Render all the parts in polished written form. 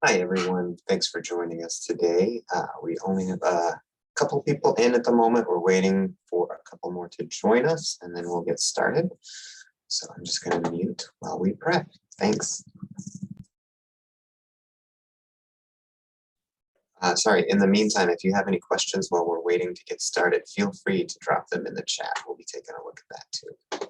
Hi, everyone. Thanks for joining us today. We only have a couple people in at the moment. We're waiting for a couple more to join us, and then we'll get started. So I'm just going to mute while we prep. Thanks. Sorry, in the meantime, if you have any questions while we're waiting to get started, feel free to drop them in the chat. We'll be taking a look at that too.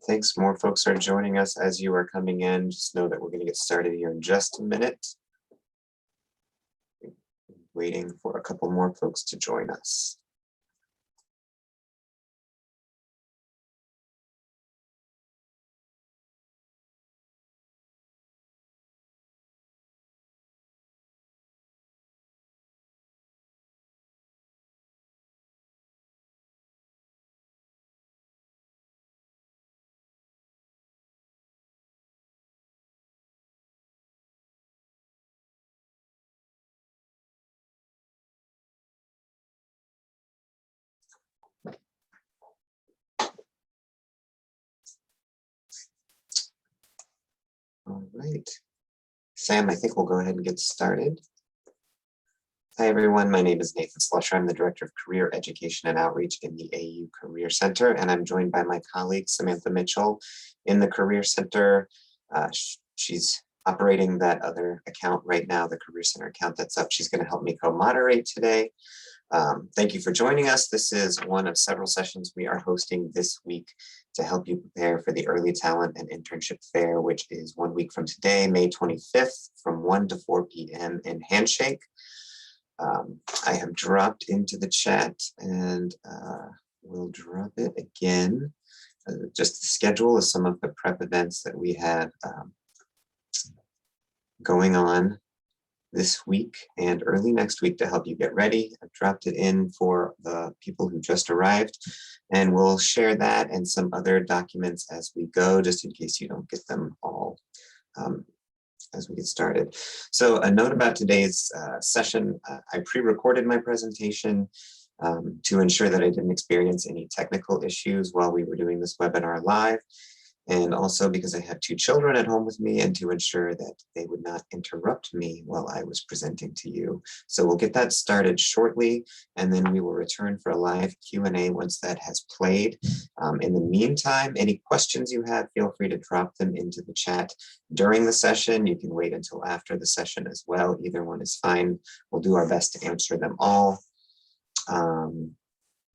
Thanks. More folks are joining us as you are coming in. Just know that we're going to get started here in just a minute. Waiting for a couple more folks to join us. All right. Sam, I think we'll go ahead and get started. Hi, everyone. My name is Nathan Slusher. I'm the Director of Career Education and Outreach in the AU Career Center, and I'm joined by my colleague, Samantha Mitchell, in the Career Center. She's operating that other account right now, the Career Center account that's up. She's going to help me co-moderate today. Thank you for joining us. This is one of several sessions we are hosting this week to help you prepare for the Early Talent and Internship Fair, which is 1 week from today, May 25th, from 1 to 4 p.m. in Handshake. I have dropped into the chat and we'll drop it again. Just the schedule of some of the prep events that we have going on this week and early next week to help you get ready. I've dropped it in for the people who just arrived, and we'll share that and some other documents as we go, just in case you don't get them all as we get started. So a note about today's session, I pre-recorded my presentation to ensure that I didn't experience any technical issues while we were doing this webinar live. And also because I have 2 children at home with me and to ensure that they would not interrupt me while I was presenting to you. So we'll get that started shortly, and then we will return for a live Q&A once that has played. In the meantime, any questions you have, feel free to drop them into the chat during the session. You can wait until after the session as well. Either one is fine. We'll do our best to answer them all.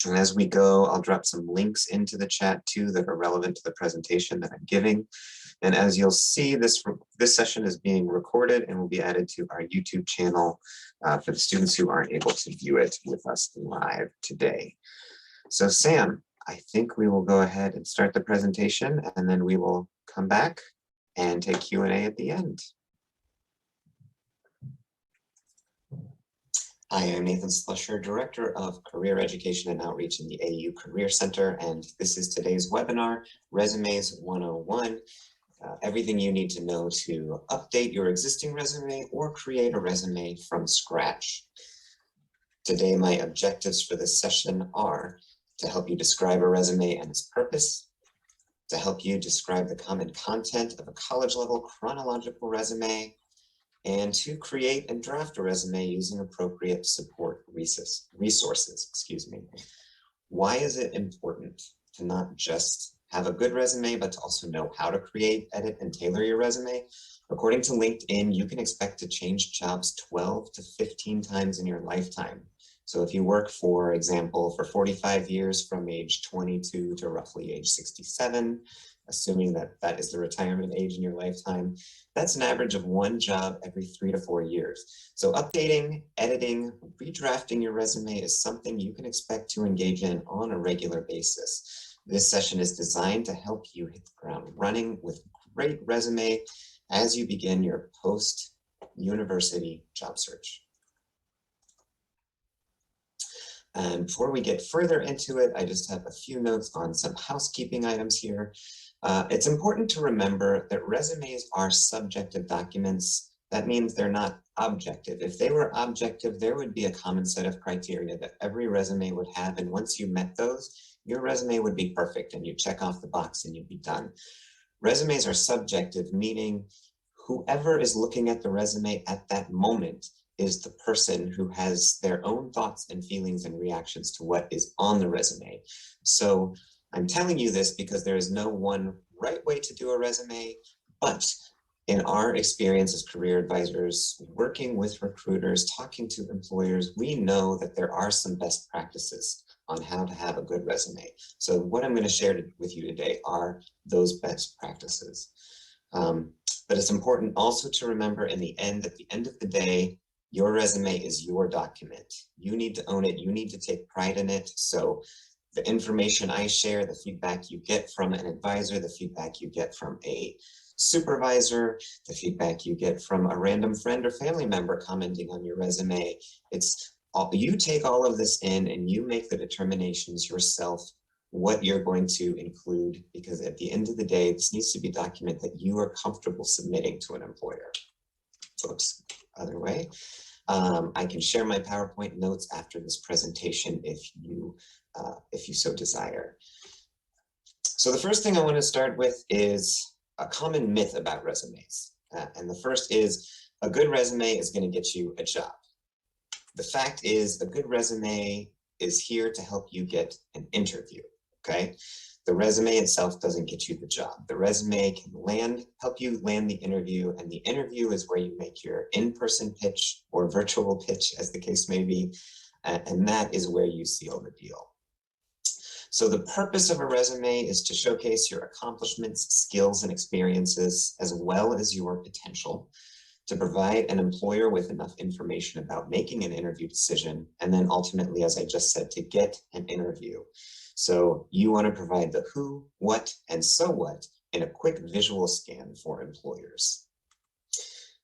And as we go, I'll drop some links into the chat too that are relevant to the presentation that I'm giving. And as you'll see, this session is being recorded and will be added to our YouTube channel for the students who aren't able to view it with us live today. So Sam, I think we will go ahead and start the presentation, and then we will come back and take Q&A at the end. Hi, I'm Nathan Slusher, Director of Career Education and Outreach in the AU Career Center, and this is today's webinar, Resumes 101, everything you need to know to update your existing resume or create a resume from scratch. Today, my objectives for this session are to help you describe a resume and its purpose, to help you describe the common content of a college-level chronological resume, and to create and draft a resume using appropriate support resources. Why is it important to not just have a good resume, but to also know how to create, edit, and tailor your resume? According to LinkedIn, you can expect to change jobs 12 to 15 times in your lifetime. So if you work, for example, for 45 years from age 22 to roughly age 67, assuming that that is the retirement age in your lifetime, that's an average of 1 job every 3 to 4 years. So updating, editing, redrafting your resume is something you can expect to engage in on a regular basis. This session is designed to help you hit the ground running with great resume as you begin your post-university job search. And before we get further into it, I just have a few notes on some housekeeping items here. It's important to remember that resumes are subjective documents. That means they're not objective. If they were objective, there would be a common set of criteria that every resume would have. And once you met those, your resume would be perfect and you check off the box and you'd be done. Resumes are subjective, meaning whoever is looking at the resume at that moment is the person who has their own thoughts and feelings and reactions to what is on the resume. So I'm telling you this because there is no one right way to do a resume, but in our experience as career advisors, working with recruiters, talking to employers, we know that there are some best practices on how to have a good resume. So what I'm going to share with you today are those best practices. But it's important also to remember at the end of the day, your resume is your document. You need to own it. You need to take pride in it. So the information I share, the feedback you get from an advisor, the feedback you get from a supervisor, the feedback you get from a random friend or family member commenting on your resume, you take all of this in and you make the determinations yourself what you're going to include, because at the end of the day, this needs to be a document that you are comfortable submitting to an employer. Oops, other way. I can share my PowerPoint notes after this presentation if you so desire. So the first thing I want to start with is a common myth about resumes. And the first is a good resume is going to get you a job. The fact is a good resume is here to help you get an interview, okay? The resume itself doesn't get you the job. The resume can help you land the interview, and the interview is where you make your in-person pitch or virtual pitch, as the case may be, and that is where you seal the deal. So the purpose of a resume is to showcase your accomplishments, skills, and experiences, as well as your potential, to provide an employer with enough information about making an interview decision, and then ultimately, as I just said, to get an interview. So you want to provide the who, what, and so what in a quick visual scan for employers.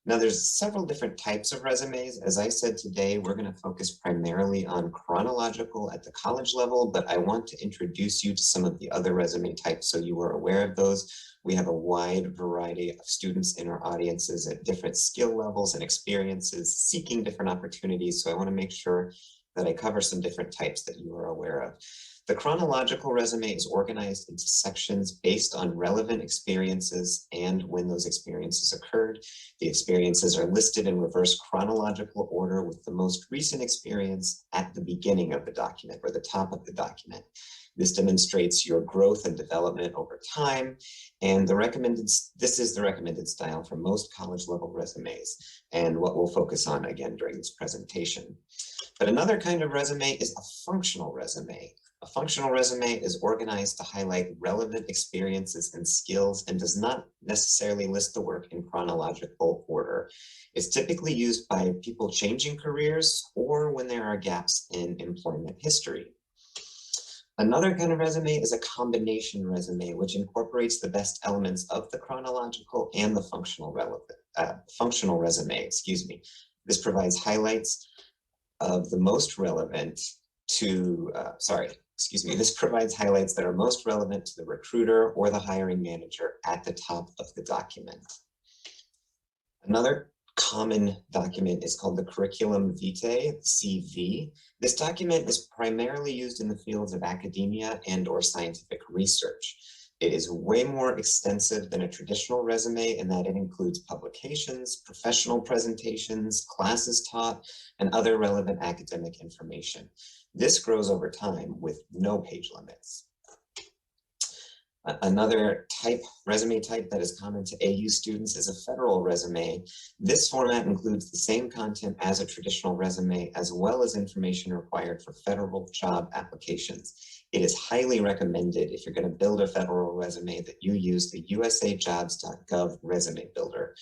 Now, there's several different types of resumes. As I said today, we're going to focus primarily on chronological at the college level, but I want to introduce you to some of the other resume types so you are aware of those. We have a wide variety of students in our audiences at different skill levels and experiences, seeking different opportunities. So I want to make sure that I cover some different types that you are aware of. The chronological resume is organized into sections based on relevant experiences and when those experiences occurred. The experiences are listed in reverse chronological order with the most recent experience at the beginning of the document or the top of the document. This demonstrates your growth and development over time, and this is the recommended style for most college level resumes and what we'll focus on again during this presentation. But another kind of resume is a functional resume. A functional resume is organized to highlight relevant experiences and skills and does not necessarily list the work in chronological order. It's typically used by people changing careers or when there are gaps in employment history. Another kind of resume is a combination resume, which incorporates the best elements of the chronological and the functional resume, excuse me. This provides highlights of the most relevant to, this provides highlights that are most relevant to the recruiter or the hiring manager at the top of the document. Another common document is called the Curriculum Vitae Cv. This document is primarily used in the fields of academia and/or scientific research. It is way more extensive than a traditional resume in that it includes publications, professional presentations, classes taught, and other relevant academic information. This grows over time with no page limits. Another resume type that is common to AU students is a federal resume. This format includes the same content as a traditional resume, as well as information required for federal job applications. It is highly recommended if you're going to build a federal resume that you use the usajobs.gov resume builder.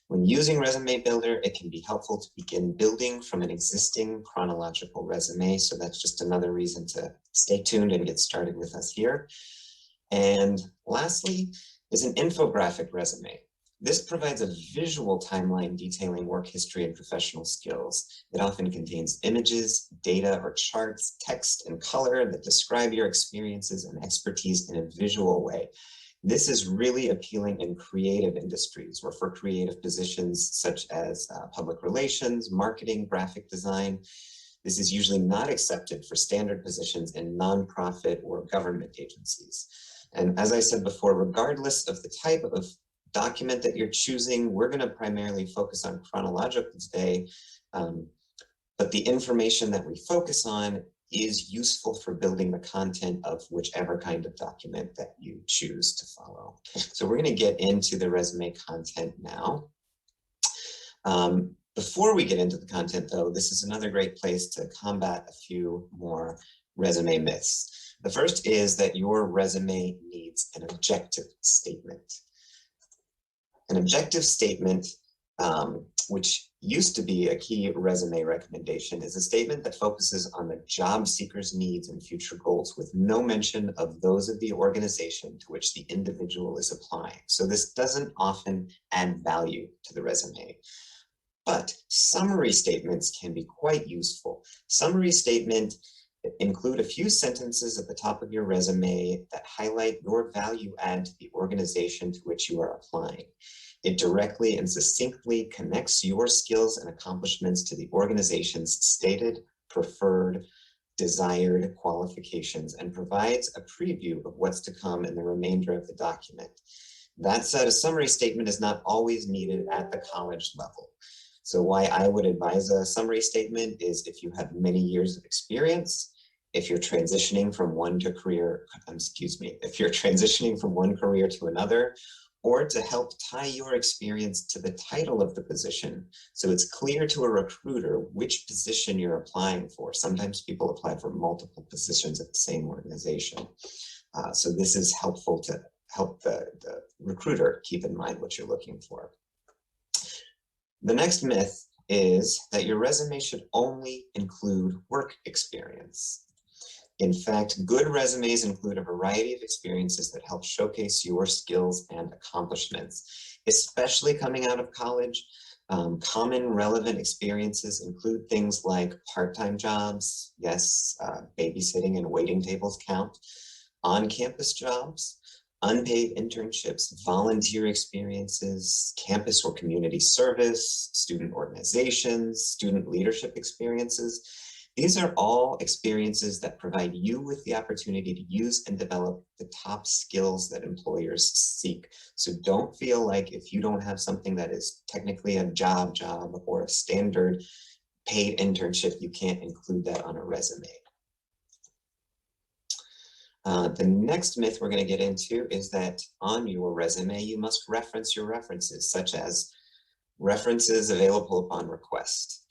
When using Resume Builder, it can be helpful to begin building from an existing chronological resume. So that's just another reason to stay tuned and get started with us here. And lastly is an infographic resume. This provides a visual timeline detailing work history and professional skills. It often contains images, data, or charts, text, and color that describe your experiences and expertise in a visual way. This is really appealing in creative industries or for creative positions such as public relations, marketing, graphic design. This is usually not accepted for standard positions in nonprofit or government agencies. And as I said before, regardless of the type of document that you're choosing, we're going to primarily focus on chronological today, but the information that we focus on is useful for building the content of whichever kind of document that you choose to follow. So we're going to get into the resume content now. Before we get into the content, though, this is another great place to combat a few more resume myths. The first is that your resume needs an objective statement. An objective statement, which used to be a key resume recommendation, is a statement that focuses on the job seeker's needs and future goals with no mention of those of the organization to which the individual is applying. So this doesn't often add value to the resume. But summary statements can be quite useful. Summary statements include a few sentences at the top of your resume that highlight your value add to the organization to which you are applying. It directly and succinctly connects your skills and accomplishments to the organization's stated, preferred, desired qualifications and provides a preview of what's to come in the remainder of the document. That said, a summary statement is not always needed at the college level. So why I would advise a summary statement is if you have many years of experience, if you're transitioning from one career to another, or to help tie your experience to the title of the position. So it's clear to a recruiter which position you're applying for. Sometimes people apply for multiple positions at the same organization. So this is helpful to help the recruiter keep in mind what you're looking for. The next myth is that your resume should only include work experience. In fact, good resumes include a variety of experiences that help showcase your skills and accomplishments, especially coming out of college. Common relevant experiences include things like part-time jobs, yes, babysitting and waiting tables count, on-campus jobs, unpaid internships, volunteer experiences, campus or community service, student organizations, student leadership experiences. These are all experiences that provide you with the opportunity to use and develop the top skills that employers seek. So don't feel like if you don't have something that is technically a job or a standard paid internship, you can't include that on a resume. The next myth we're going to get into is that on your resume, you must reference your references, such as references available upon request.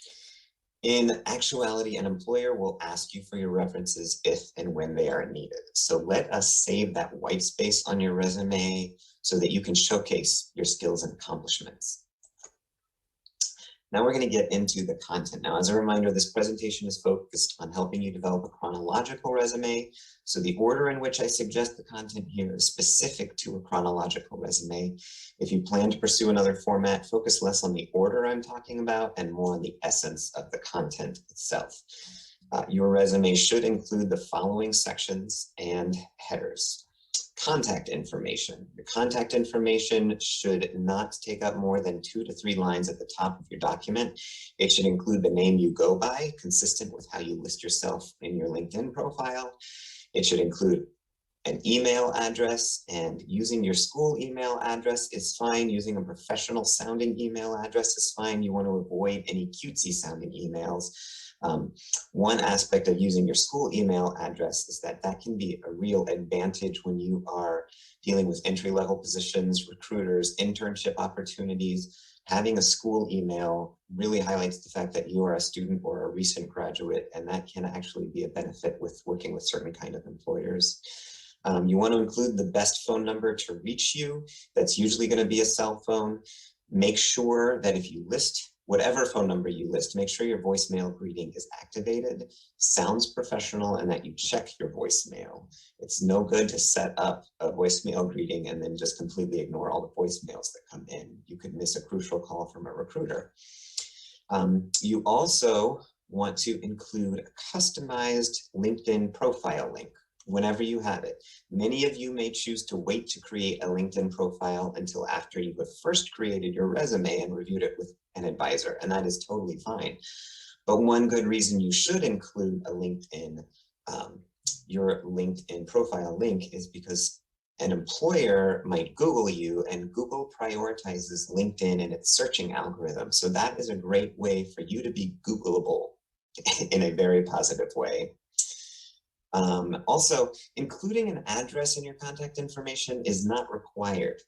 In actuality, an employer will ask you for your references if and when they are needed. So let us save that white space on your resume so that you can showcase your skills and accomplishments. Now we're going to get into the content. Now, as a reminder, this presentation is focused on helping you develop a chronological resume. So the order in which I suggest the content here is specific to a chronological resume. If you plan to pursue another format, focus less on the order I'm talking about and more on the essence of the content itself. Your resume should include the following sections and headers. Contact information. Your contact information should not take up more than 2 to 3 lines at the top of your document. It should include the name you go by, consistent with how you list yourself in your LinkedIn profile. It should include an email address, and using your school email address is fine. Using a professional sounding email address is fine. You want to avoid any cutesy sounding emails. One aspect of using your school email address is that that can be a real advantage when you are dealing with entry-level positions, recruiters, internship opportunities. Having a school email really highlights the fact that you are a student or a recent graduate, and that can actually be a benefit with working with certain kind of employers. You want to include the best phone number to reach you. That's usually going to be a cell phone. Make sure that if you list whatever phone number you list, make sure your voicemail greeting is activated, sounds professional, and that you check your voicemail. It's no good to set up a voicemail greeting and then just completely ignore all the voicemails that come in. You could miss a crucial call from a recruiter. You also want to include a customized LinkedIn profile link whenever you have it. Many of you may choose to wait to create a LinkedIn profile until after you have first created your resume and reviewed it with an advisor, and that is totally fine. But one good reason you should include a LinkedIn, your LinkedIn profile link is because an employer might Google you, and Google prioritizes LinkedIn in its searching algorithm. So that is a great way for you to be Googleable in a very positive way. Also, including an address in your contact information is not required.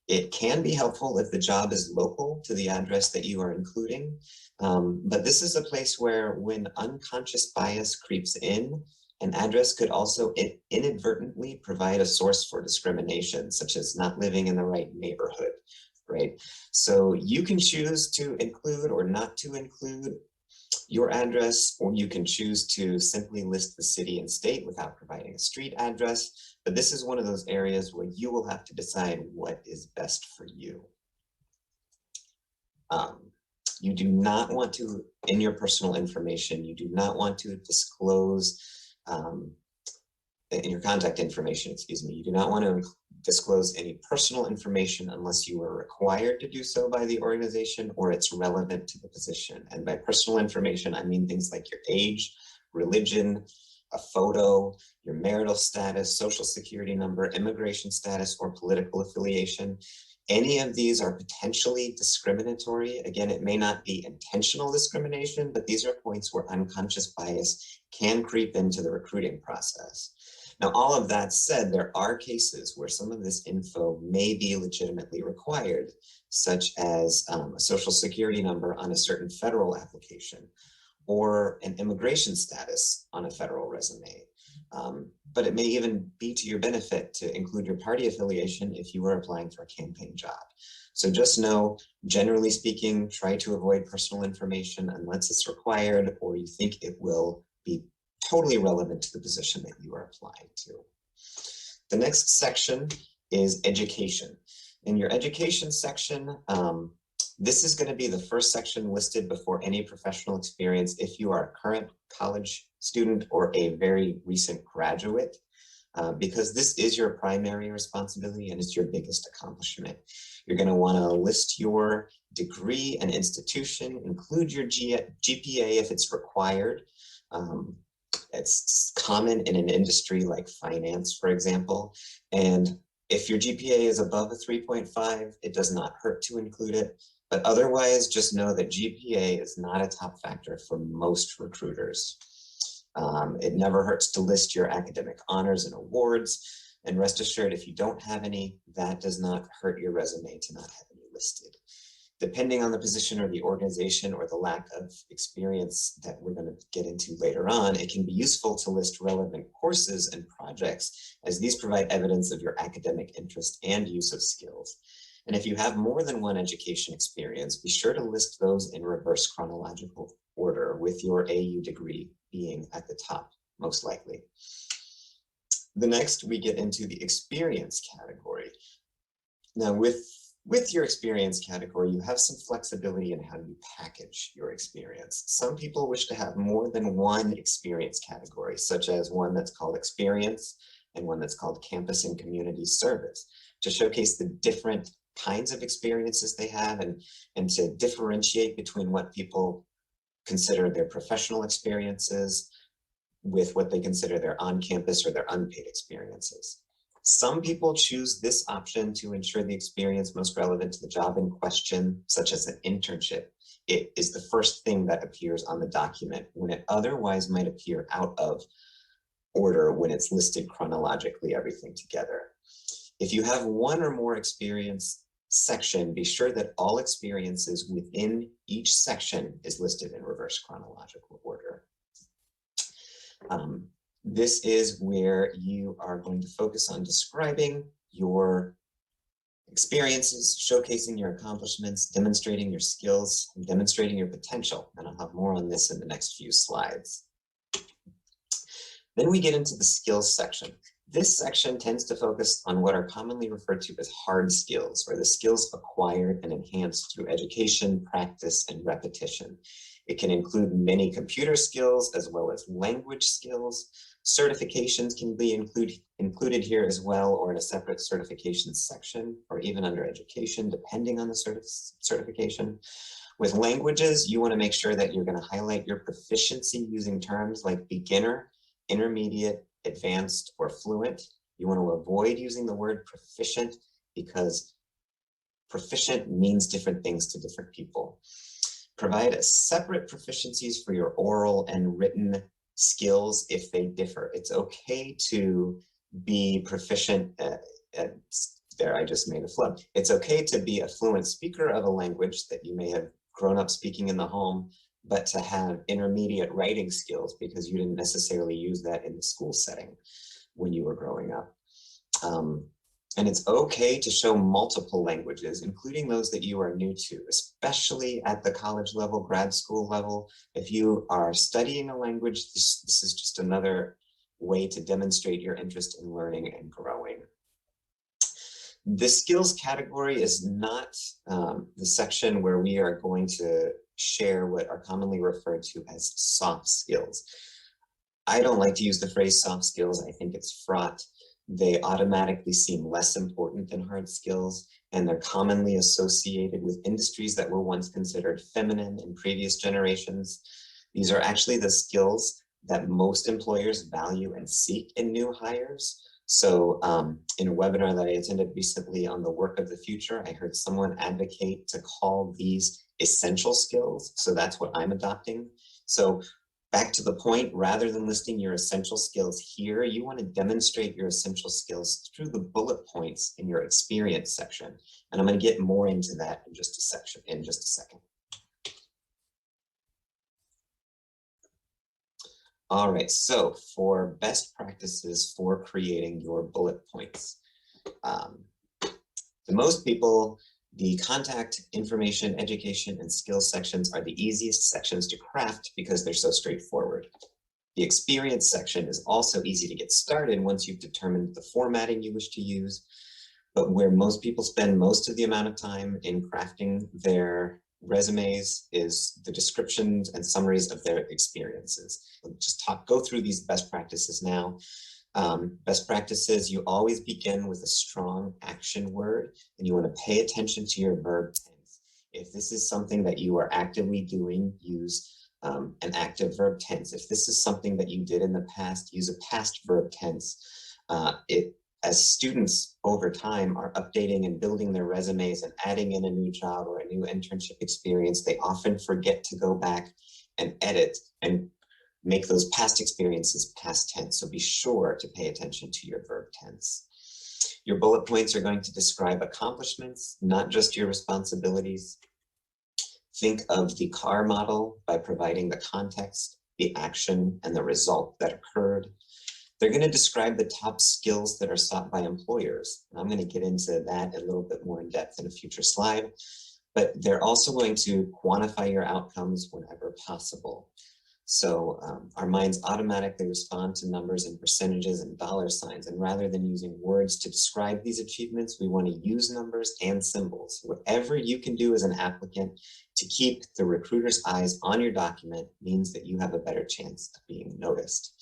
It can be helpful if the job is local to the address that you are including, but this is a place where when unconscious bias creeps in, an address could also inadvertently provide a source for discrimination, such as not living in the right neighborhood, right? So you can choose to include or not to include your address, or you can choose to simply list the city and state without providing a street address. But this is one of those areas where you will have to decide what is best for you. You do not want to, in your personal information, you do not want to disclose, in your contact information, excuse me, you do not want to disclose any personal information unless you are required to do so by the organization or it's relevant to the position. And by personal information, I mean things like your age, religion, a photo, your marital status, social security number, immigration status, or political affiliation. Any of these are potentially discriminatory. Again, it may not be intentional discrimination, but these are points where unconscious bias can creep into the recruiting process. Now, all of that said, there are cases where some of this info may be legitimately required, such as a social security number on a certain federal application or an immigration status on a federal resume. But it may even be to your benefit to include your party affiliation if you are applying for a campaign job. So just know, generally speaking, try to avoid personal information unless it's required or you think it will be totally relevant to the position that you are applying to. The next section is education. In your education section, this is going to be the first section listed before any professional experience if you are a current college student or a very recent graduate, because this is your primary responsibility and it's your biggest accomplishment. You're going to want to list your degree and institution, include your GPA if it's required. It's common in an industry like finance, for example, and if your GPA is above a 3.5, it does not hurt to include it. But otherwise, just know that GPA is not a top factor for most recruiters. It never hurts to list your academic honors and awards. And rest assured, if you don't have any, that does not hurt your resume to not have any listed. Depending on the position or the organization or the lack of experience that we're going to get into later on, it can be useful to list relevant courses and projects, as these provide evidence of your academic interest and use of skills. And if you have more than one education experience, be sure to list those in reverse chronological order, with your AU degree being at the top, most likely. The next, we get into the experience category. Now, with your experience category, you have some flexibility in how you package your experience. Some people wish to have more than one experience category, such as one that's called experience and one that's called campus and community service, to showcase the different kinds of experiences they have and to differentiate between what people consider their professional experiences with what they consider their on-campus or their unpaid experiences. Some people choose this option to ensure the experience most relevant to the job in question, such as an internship, it is the first thing that appears on the document when it otherwise might appear out of order when it's listed chronologically, everything together. If you have one or more experience section, be sure that all experiences within each section is listed in reverse chronological order. This is where you are going to focus on describing your experiences, showcasing your accomplishments, demonstrating your skills, and demonstrating your potential. And I'll have more on this in the next few slides. Then we get into the skills section. This section tends to focus on what are commonly referred to as hard skills, or the skills acquired and enhanced through education, practice, and repetition. It can include many computer skills as well as language skills. Certifications can be included here as well, or in a separate certification section, or even under education, depending on the certification. With languages, you want to make sure that you're going to highlight your proficiency using terms like beginner, intermediate, advanced, or fluent. You want to avoid using the word proficient because proficient means different things to different people. Provide separate proficiencies for your oral and written skills if they differ. It's okay to be proficient there, I just made a flub. It's okay to be a fluent speaker of a language that you may have grown up speaking in the home, but to have intermediate writing skills because you didn't necessarily use that in the school setting when you were growing up. And it's okay to show multiple languages, including those that you are new to, especially at the college level, grad school level. If you are studying a language, this is just another way to demonstrate your interest in learning and growing. The skills category is not the section where we are going to share what are commonly referred to as soft skills. I don't like to use the phrase soft skills. I think it's fraught. They automatically seem less important than hard skills, and they're commonly associated with industries that were once considered feminine in previous generations. These are actually the skills that most employers value and seek in new hires. So in a webinar that I attended recently on the work of the future, I heard someone advocate to call these essential skills. So that's what I'm adopting. So back to the point, rather than listing your essential skills here, you want to demonstrate your essential skills through the bullet points in your experience section. And I'm going to get more into that in just a second. All right, so for best practices for creating your bullet points. To most people, the contact, information, education, and skills sections are the easiest sections to craft because they're so straightforward. The experience section is also easy to get started once you've determined the formatting you wish to use, but where most people spend most of the amount of time in crafting their resumes is the descriptions and summaries of their experiences. Just go through these best practices now. Best practices, you always begin with a strong action word, and you want to pay attention to your verb tense. If this is something that you are actively doing, use an active verb tense. If this is something that you did in the past, use a past verb tense. As students over time are updating and building their resumes and adding in a new job or a new internship experience, they often forget to go back and edit and make those past experiences past tense. So be sure to pay attention to your verb tense. Your bullet points are going to describe accomplishments, not just your responsibilities. Think of the car model by providing the context, the action, and the result that occurred. They're going to describe the top skills that are sought by employers. And I'm going to get into that a little bit more in depth in a future slide, but they're also going to quantify your outcomes whenever possible. So our minds automatically respond to numbers and percentages and dollar signs. And rather than using words to describe these achievements, we want to use numbers and symbols. Whatever you can do as an applicant to keep the recruiter's eyes on your document means that you have a better chance of being noticed.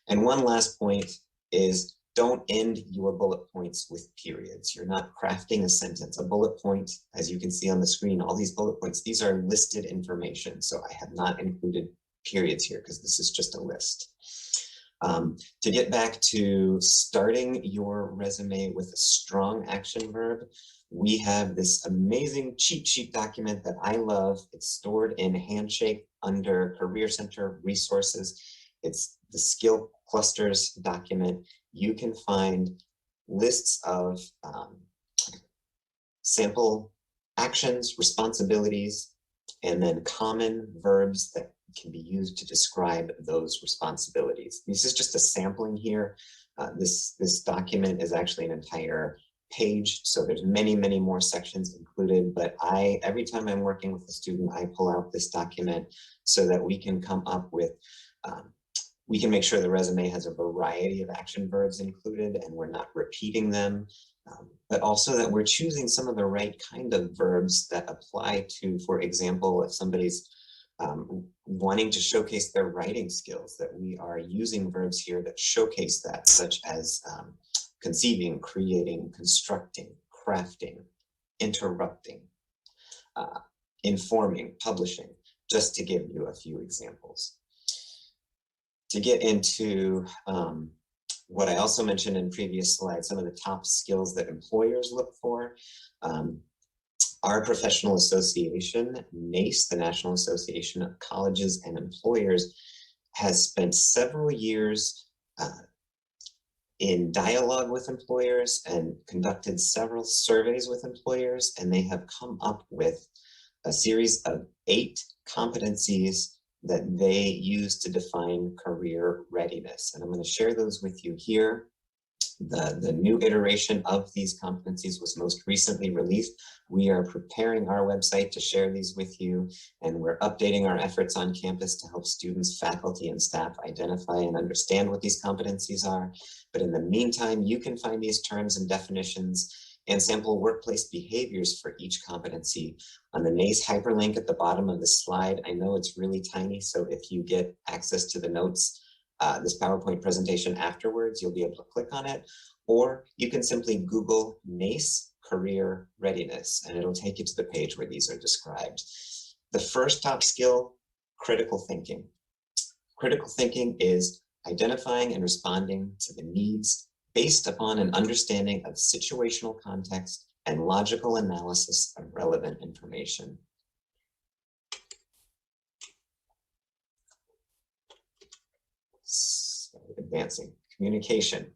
And one last point is don't end your bullet points with periods. You're not crafting a sentence. A bullet point, as you can see on the screen, all these bullet points, these are listed information. So I have not included periods here because this is just a list. To get back to starting your resume with a strong action verb, we have this amazing cheat sheet document that I love. It's stored in Handshake under Career Center resources. It's the skill clusters document. You can find lists of sample actions, responsibilities, and then common verbs that can be used to describe those responsibilities. This is just a sampling here. This document is actually an entire page, so there's many, many more sections included, but every time I'm working with a student, I pull out this document so that we can come up with, we can make sure the resume has a variety of action verbs included and we're not repeating them, but also that we're choosing some of the right kind of verbs that apply to, for example, if somebody's wanting to showcase their writing skills, that we are using verbs here that showcase that, such as conceiving, creating, constructing, crafting, interrupting, informing, publishing, just to give you a few examples. To get into what I also mentioned in previous slides, some of the top skills that employers look for. Our professional association, NACE, the National Association of Colleges and Employers, has spent several years in dialogue with employers and conducted several surveys with employers, and they have come up with a series of 8 competencies that they use to define career readiness. And I'm going to share those with you here. The new iteration of these competencies was most recently released. We are preparing our website to share these with you, and we're updating our efforts on campus to help students, faculty, and staff identify and understand what these competencies are. But in the meantime, you can find these terms and definitions and sample workplace behaviors for each competency on the NACE hyperlink at the bottom of the slide. I know it's really tiny, so if you get access to the notes, this PowerPoint presentation afterwards, you'll be able to click on it, or you can simply Google NACE Career Readiness, and it'll take you to the page where these are described. The first top skill, critical thinking. Critical thinking is identifying and responding to the needs based upon an understanding of situational context and logical analysis of relevant information. Advancing. Communication.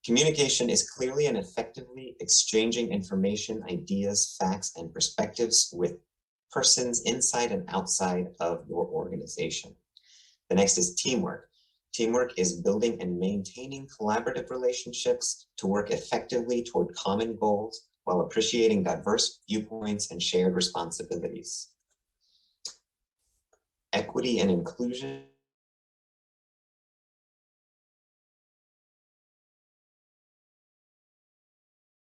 Communication is clearly and effectively exchanging information, ideas, facts, and perspectives with persons inside and outside of your organization. The next is teamwork. Teamwork is building and maintaining collaborative relationships to work effectively toward common goals while appreciating diverse viewpoints and shared responsibilities. Equity and inclusion.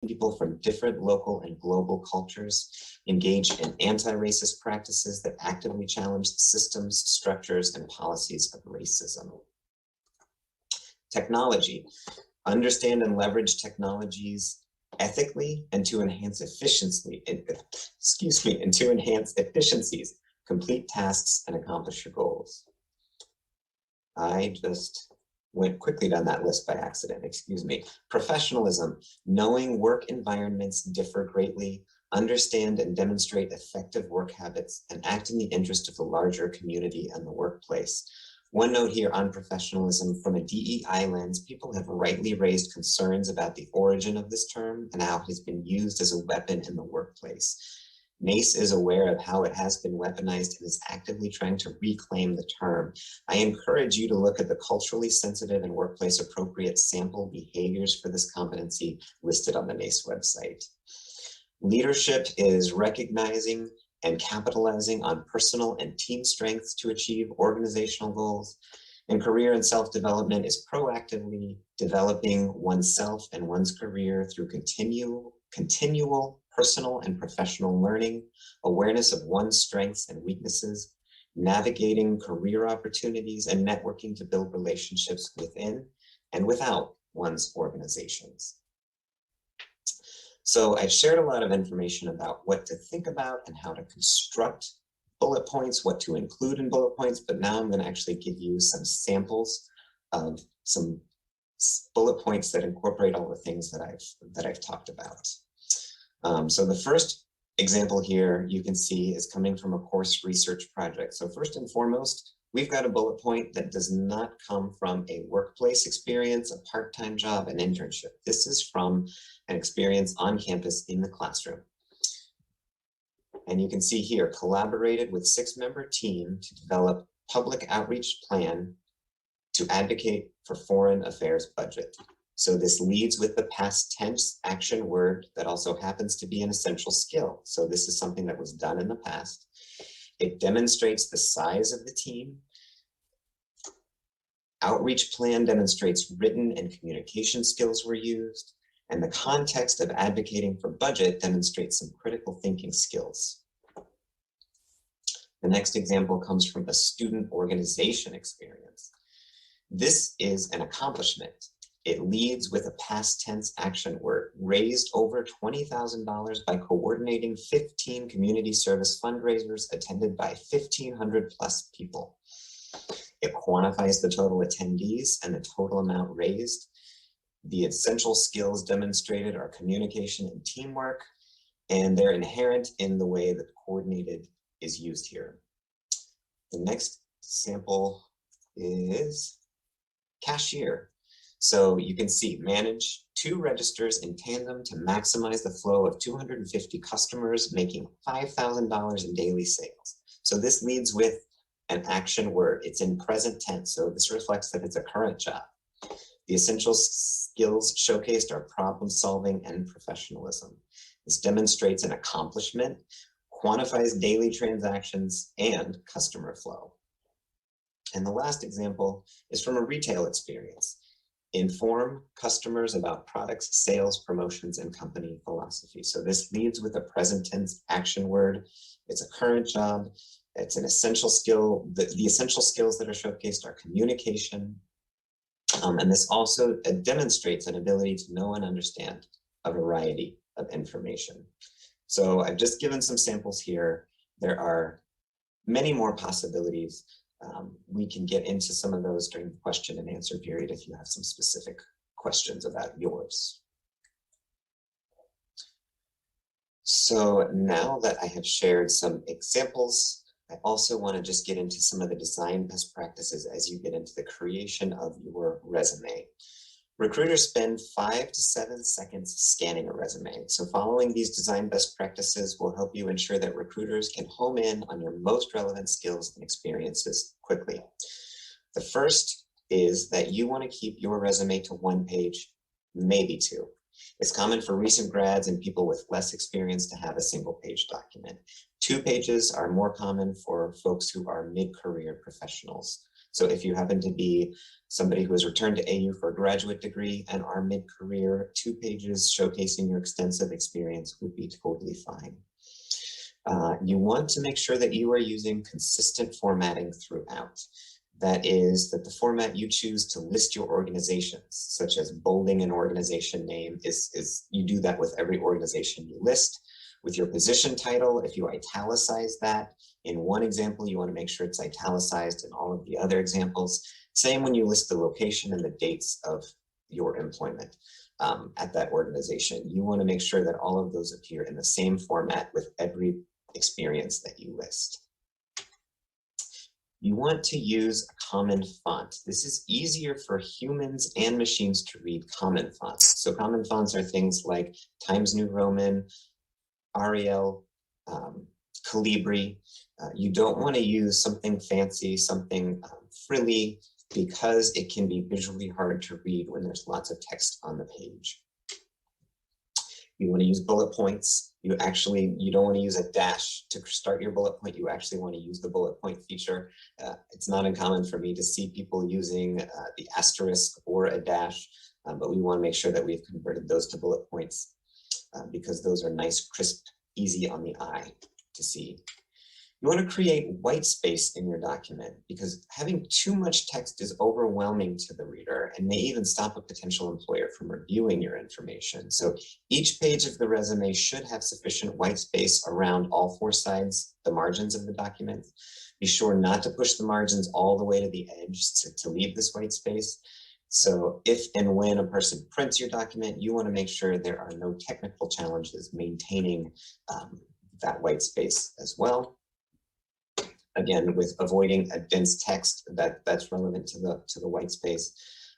People from different local and global cultures engage in anti-racist practices that actively challenge the systems, structures, and policies of racism. Technology. Understand and leverage technologies ethically and to enhance efficiencies, complete tasks, and accomplish your goals. I just went quickly down that list by accident, excuse me. Professionalism, knowing work environments differ greatly, understand and demonstrate effective work habits, and act in the interest of the larger community and the workplace. One note here on professionalism, from a DEI lens, people have rightly raised concerns about the origin of this term and how it has been used as a weapon in the workplace. NACE is aware of how it has been weaponized and is actively trying to reclaim the term. I encourage you to look at the culturally sensitive and workplace appropriate sample behaviors for this competency listed on the NACE website. Leadership is recognizing and capitalizing on personal and team strengths to achieve organizational goals. And career and self-development is proactively developing oneself and one's career through continual personal and professional learning, awareness of one's strengths and weaknesses, navigating career opportunities, and networking to build relationships within and without one's organizations. So I've shared a lot of information about what to think about and how to construct bullet points, what to include in bullet points, but now I'm going to actually give you some samples of some bullet points that incorporate all the things that I've talked about. So the first example here you can see is coming from a course research project. So first and foremost, we've got a bullet point that does not come from a workplace experience, a part-time job, an internship. This is from an experience on campus in the classroom. And you can see here, collaborated with 6-member team to develop public outreach plan to advocate for foreign affairs budget. So this leads with the past tense action word that also happens to be an essential skill. So this is something that was done in the past. It demonstrates the size of the team. Outreach plan demonstrates written and communication skills were used. And the context of advocating for budget demonstrates some critical thinking skills. The next example comes from a student organization experience. This is an accomplishment. It leads with a past tense action word, raised over $20,000 by coordinating 15 community service fundraisers attended by 1,500 plus people. It quantifies the total attendees and the total amount raised. The essential skills demonstrated are communication and teamwork, and they're inherent in the way that coordinated is used here. The next sample is cashier. So you can see manage 2 registers in tandem to maximize the flow of 250 customers, making $5,000 in daily sales. So this leads with an action word. It's in present tense, so this reflects that it's a current job. The essential skills showcased are problem solving and professionalism. This demonstrates an accomplishment, quantifies daily transactions, and customer flow. And the last example is from a retail experience. Inform customers about products, sales, promotions, and company philosophy. So this leads with a present tense action word. It's a current job. It's an essential skill. The essential skills that are showcased are communication, and this also demonstrates an ability to know and understand a variety of information. So I've just given some samples here. There are many more possibilities. We can get into some of those during the question and answer period if you have some specific questions about yours. So now that I have shared some examples, I also want to just get into some of the design best practices as you get into the creation of your resume. Recruiters spend 5 to 7 seconds scanning a resume. So following these design best practices will help you ensure that recruiters can home in on your most relevant skills and experiences quickly. The first is that you want to keep your resume to 1 page, maybe 2. It's common for recent grads and people with less experience to have a single-page document. 2 pages are more common for folks who are mid-career professionals. So if you happen to be somebody who has returned to AU for a graduate degree and are mid-career, 2 pages showcasing your extensive experience would be totally fine. You want to make sure that you are using consistent formatting throughout. That is, that the format you choose to list your organizations, such as bolding an organization name, you do that with every organization you list. With your position title, if you italicize that, in one example, you want to make sure it's italicized in all of the other examples. Same when you list the location and the dates of your employment at that organization. You want to make sure that all of those appear in the same format with every experience that you list. You want to use a common font. This is easier for humans and machines to read common fonts. So common fonts are things like Times New Roman, Arial, Calibri. You don't want to use something fancy, something frilly, because it can be visually hard to read when there's lots of text on the page. You want to use bullet points. You don't want to use a dash to start your bullet point. You actually want to use the bullet point feature. It's not uncommon for me to see people using the asterisk or a dash, but we want to make sure that we've converted those to bullet points because those are nice, crisp, easy on the eye to see. You want to create white space in your document because having too much text is overwhelming to the reader and may even stop a potential employer from reviewing your information. So each page of the resume should have sufficient white space around all 4 sides, the margins of the document. Be sure not to push the margins all the way to the edge to leave this white space. So if and when a person prints your document, you want to make sure there are no technical challenges maintaining that white space as well. Again, with avoiding a dense text that's relevant to the white space.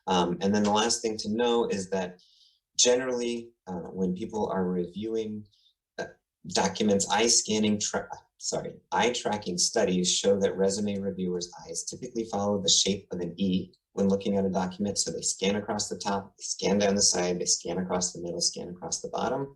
And then the last thing to know is that generally, when people are reviewing documents, eye tracking studies show that resume reviewers' eyes typically follow the shape of an E when looking at a document. So they scan across the top, they scan down the side, they scan across the middle, scan across the bottom,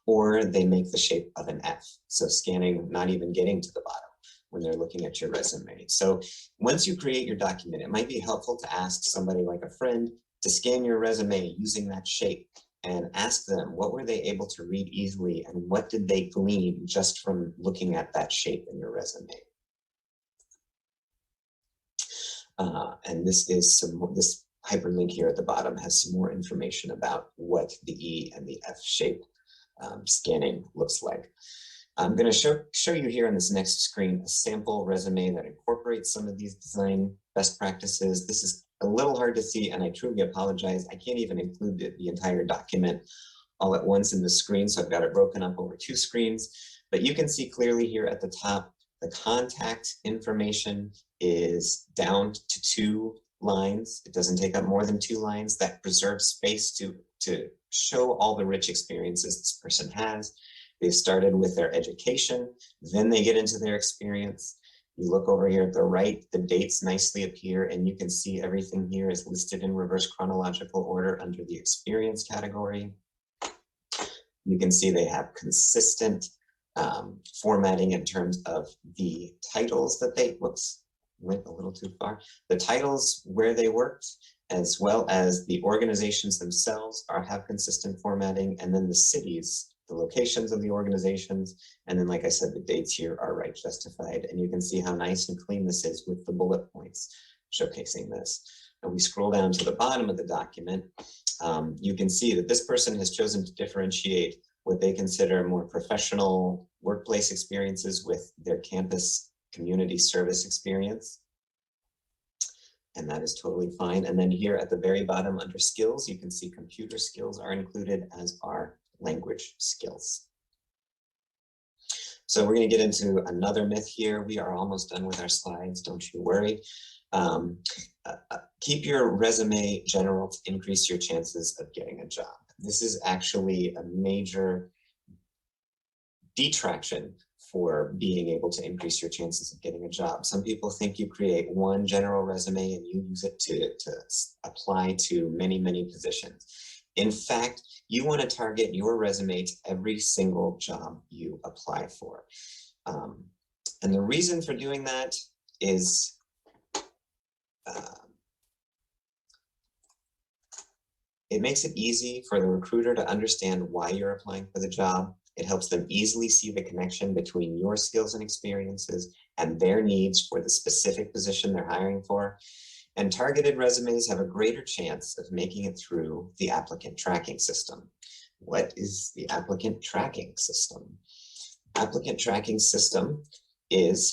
or they make the shape of an F. So scanning, not even getting to the bottom when they're looking at your resume. So once you create your document, it might be helpful to ask somebody like a friend to scan your resume using that shape and ask them, what were they able to read easily and what did they glean just from looking at that shape in your resume? And this hyperlink here at the bottom has some more information about what the E and the F shape scanning looks like. I'm going to show you here on this next screen a sample resume that incorporates some of these design best practices. This is a little hard to see, and I truly apologize. I can't even include the entire document all at once in the screen, so I've got it broken up over 2 screens. But you can see clearly here at the top, the contact information is down to 2 lines. It doesn't take up more than 2 lines. That preserves space to show all the rich experiences this person has. They started with their education, then they get into their experience. You look over here at the right, the dates nicely appear, and you can see everything here is listed in reverse chronological order under the experience category. You can see they have consistent formatting in terms of the titles that they, whoops, went a little too far. The titles where they worked, as well as the organizations themselves have consistent formatting, and then the cities, the locations of the organizations, and then, like I said, the dates here are right justified. And you can see how nice and clean this is with the bullet points showcasing this. And we scroll down to the bottom of the document, you can see that this person has chosen to differentiate what they consider more professional workplace experiences with their campus community service experience. And that is totally fine. And then here at the very bottom under skills, you can see computer skills are included, as are language skills. So we're going to get into another myth here. We are almost done with our slides, don't you worry. Keep your resume general to increase your chances of getting a job. This is actually a major detraction for being able to increase your chances of getting a job. Some people think you create one general resume and you use it to apply to many, many positions. In fact, you want to target your resume to every single job you apply for. And the reason for doing that is it makes it easy for the recruiter to understand why you're applying for the job. It helps them easily see the connection between your skills and experiences and their needs for the specific position they're hiring for. And targeted resumes have a greater chance of making it through the applicant tracking system. What is the applicant tracking system? Applicant tracking system is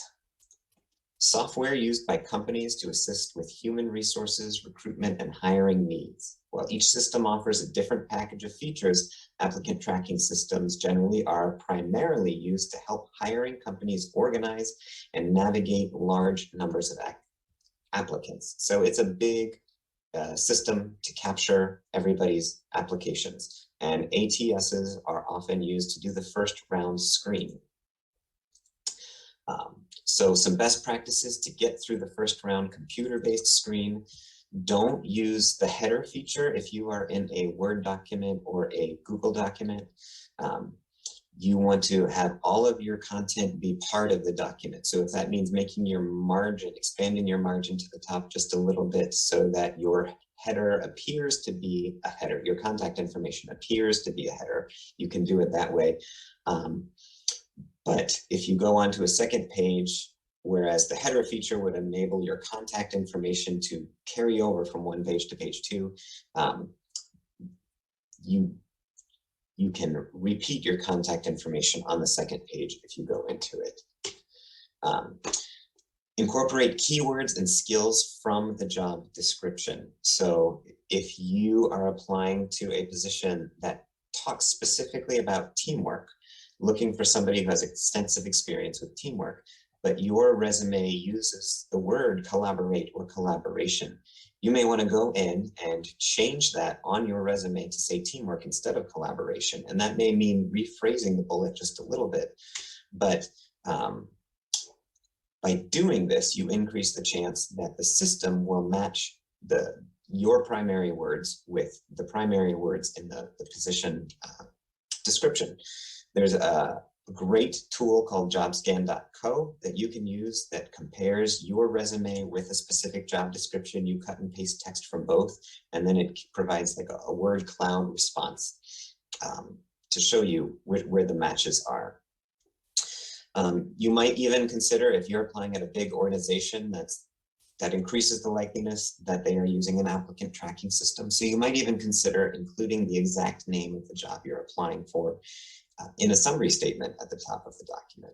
software used by companies to assist with human resources, recruitment, and hiring needs. While each system offers a different package of features, applicant tracking systems generally are primarily used to help hiring companies organize and navigate large numbers of applicants. So it's a big system to capture everybody's applications. And ATSs are often used to do the first round screen. So some best practices to get through the first round computer-based screen: don't use the header feature if you are in a Word document or a Google document. You want to have all of your content be part of the document. So if that means making your margin, expanding your margin to the top just a little bit so that your header appears to be a header, your contact information appears to be a header, you can do it that way. But if you go on to a second page, whereas the header feature would enable your contact information to carry over from one page to page 2, you can repeat your contact information on the second page if you go into it. Incorporate keywords and skills from the job description. So if you are applying to a position that talks specifically about teamwork, looking for somebody who has extensive experience with teamwork, but your resume uses the word collaborate or collaboration, you may want to go in and change that on your resume to say teamwork instead of collaboration. And that may mean rephrasing the bullet just a little bit, but by doing this, you increase the chance that the system will match your primary words with the primary words in the position description. There's a great tool called jobscan.co that you can use that compares your resume with a specific job description. You cut and paste text from both, and then it provides like a word cloud response to show you where the matches are. You might even consider, if you're applying at a big organization, that increases the likeliness that they are using an applicant tracking system. So you might even consider including the exact name of the job you're applying for in a summary statement at the top of the document.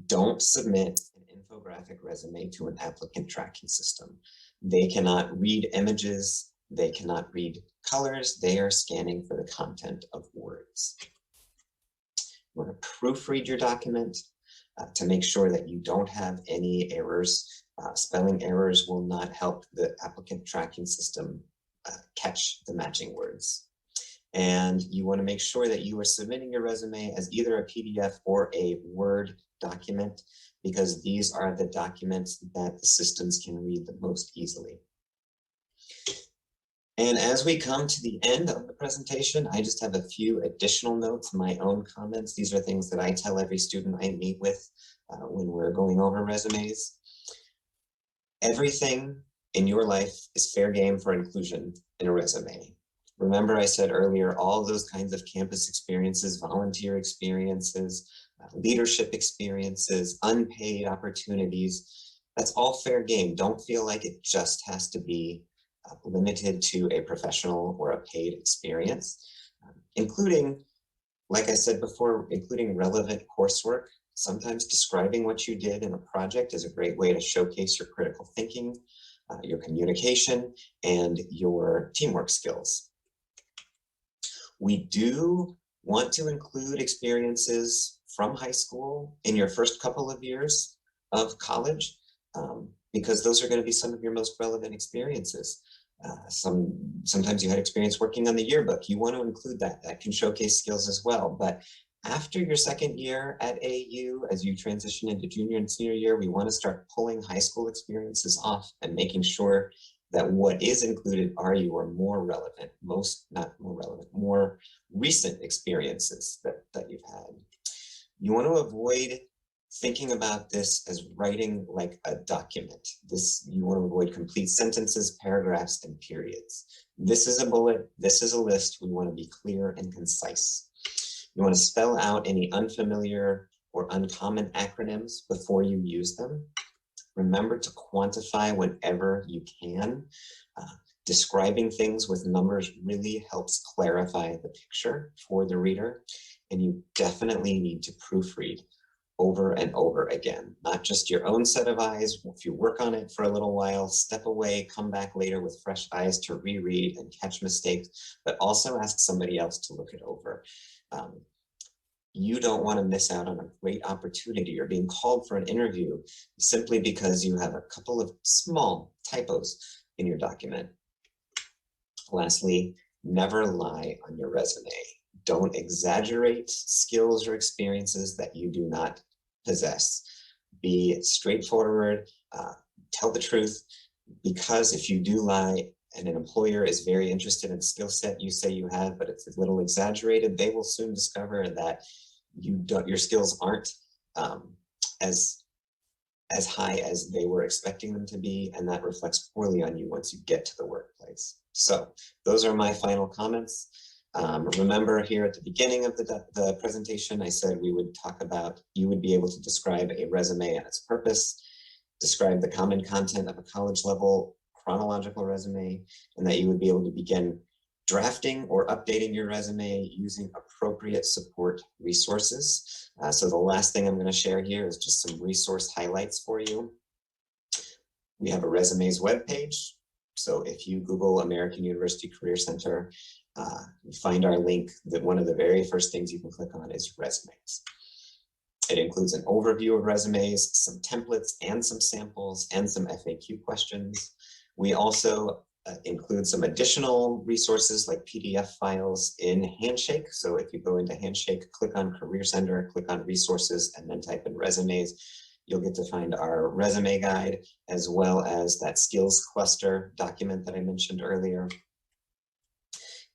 Don't submit an infographic resume to an applicant tracking system. They cannot read images, they cannot read colors, they are scanning for the content of words. You want to proofread your document to make sure that you don't have any errors. Spelling errors will not help the applicant tracking system catch the matching words. And you want to make sure that you are submitting your resume as either a PDF or a Word document, because these are the documents that the systems can read the most easily. And as we come to the end of the presentation, I just have a few additional notes, my own comments. These are things that I tell every student I meet with when we're going over resumes. Everything in your life is fair game for inclusion in a resume. Remember, I said earlier, all those kinds of campus experiences, volunteer experiences, leadership experiences, unpaid opportunities, that's all fair game. Don't feel like it just has to be limited to a professional or a paid experience, including, like I said before, including relevant coursework. Sometimes describing what you did in a project is a great way to showcase your critical thinking, your communication, and your teamwork skills. We do want to include experiences from high school in your first couple of years of college, because those are going to be some of your most relevant experiences. Sometimes you had experience working on the yearbook. You want to include that. That can showcase skills as well. But after your second year at AU, as you transition into junior and senior year, we want to start pulling high school experiences off and making sure that what is included are your more relevant, more recent experiences that you've had. You want to avoid thinking about this as writing like a document. You want to avoid complete sentences, paragraphs, and periods. This is a bullet, this is a list. We want to be clear and concise. You want to spell out any unfamiliar or uncommon acronyms before you use them. Remember to quantify whenever you can. Describing things with numbers really helps clarify the picture for the reader. And you definitely need to proofread over and over again, not just your own set of eyes. If you work on it for a little while, step away, come back later with fresh eyes to reread and catch mistakes, but also ask somebody else to look it over. You don't want to miss out on a great opportunity or being called for an interview simply because you have a couple of small typos in your document. Lastly, never lie on your resume. Don't exaggerate skills or experiences that you do not possess. Be straightforward, tell the truth, because if you do lie and an employer is very interested in the skill set you say you have, but it's a little exaggerated, they will soon discover that your skills aren't as high as they were expecting them to be, and that reflects poorly on you once you get to the workplace. So those are my final comments. Remember here at the beginning of the presentation, I said we would talk about, you would be able to describe a resume and its purpose, describe the common content of a college level chronological resume, and that you would be able to begin drafting or updating your resume using appropriate support resources. So the last thing I'm going to share here is just some resource highlights for you. We have a resumes webpage. So if you Google American University Career Center, you find our link. That one of the very first things you can click on is resumes. It includes an overview of resumes, some templates and some samples and some FAQ questions. We also include some additional resources like PDF files in Handshake. So if you go into Handshake, click on Career Center, click on resources, and then type in resumes, you'll get to find our resume guide, as well as that skills cluster document that I mentioned earlier.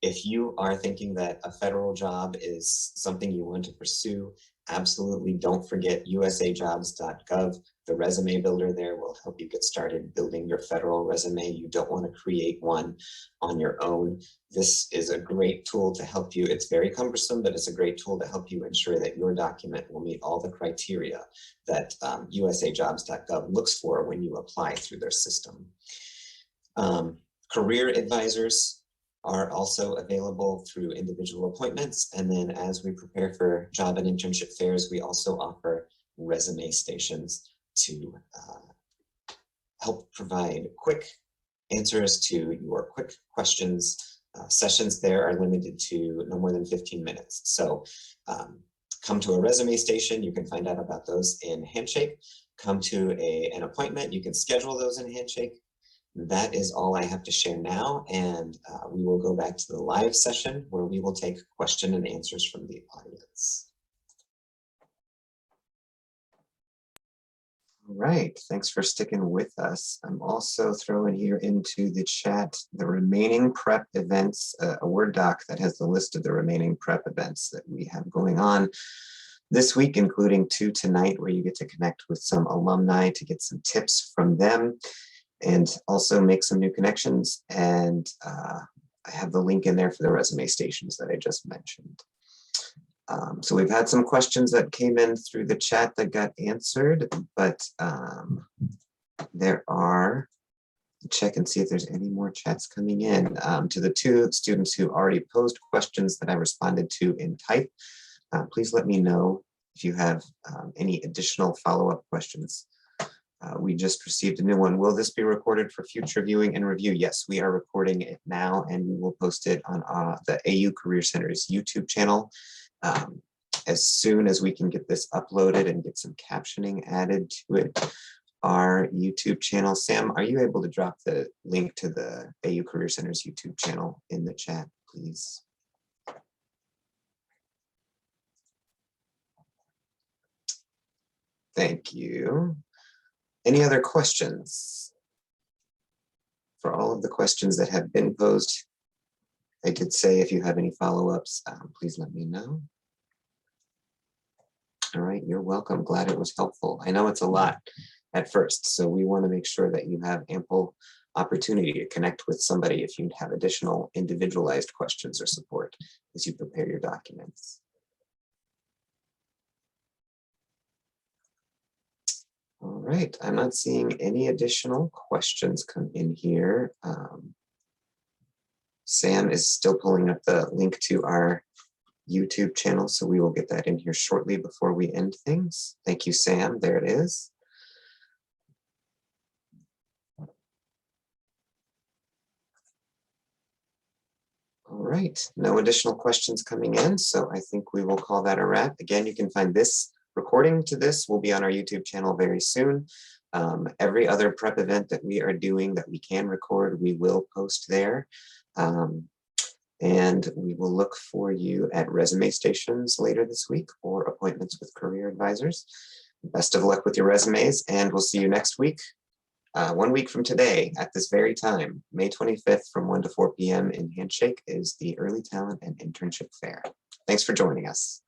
If you are thinking that a federal job is something you want to pursue, absolutely don't forget usajobs.gov. The resume builder there will help you get started building your federal resume. You don't want to create one on your own. This is a great tool to help you. It's very cumbersome, but it's a great tool to help you ensure that your document will meet all the criteria that usajobs.gov looks for when you apply through their system. Career advisors are also available through individual appointments. And then as we prepare for job and internship fairs, we also offer resume stations to help provide quick answers to your quick questions. Sessions there are limited to no more than 15 minutes. So come to a resume station, you can find out about those in Handshake. Come to an appointment, you can schedule those in Handshake. That is all I have to share now, and we will go back to the live session where we will take question and answers from the audience. All right, thanks for sticking with us. I'm also throwing here into the chat the remaining prep events, a Word doc that has the list of the remaining prep events that we have going on this week, including 2 tonight, where you get to connect with some alumni to get some tips from them and also make some new connections. And I have the link in there for the resume stations that I just mentioned. So we've had some questions that came in through the chat that got answered, but there are, check and see if there's any more chats coming in. To the 2 students who already posed questions that I responded to in type, please let me know if you have any additional follow-up questions. We just received a new one. Will this be recorded for future viewing and review? Yes, we are recording it now, and we will post it on the AU Career Center's YouTube channel as soon as we can get this uploaded and get some captioning added to it. Our YouTube channel. Sam, are you able to drop the link to the AU Career Center's YouTube channel in the chat, please? Thank you. Any other questions? For all of the questions that have been posed, I did say if you have any follow-ups, please let me know. All right, you're welcome. Glad it was helpful. I know it's a lot at first, so we want to make sure that you have ample opportunity to connect with somebody if you have additional individualized questions or support as you prepare your documents. All right, I'm not seeing any additional questions come in here. Sam is still pulling up the link to our YouTube channel, so we will get that in here shortly before we end things. Thank you, Sam. There it is. All right, no additional questions coming in, so I think we will call that a wrap. Again, you can find this recording to this will be on our YouTube channel very soon. Every other prep event that we are doing that we can record, we will post there. And we will look for you at resume stations later this week or appointments with career advisors. Best of luck with your resumes, and we'll see you next week. 1 week from today at this very time, May 25th from 1 to 4 p.m. in Handshake is the Early Talent and Internship Fair. Thanks for joining us.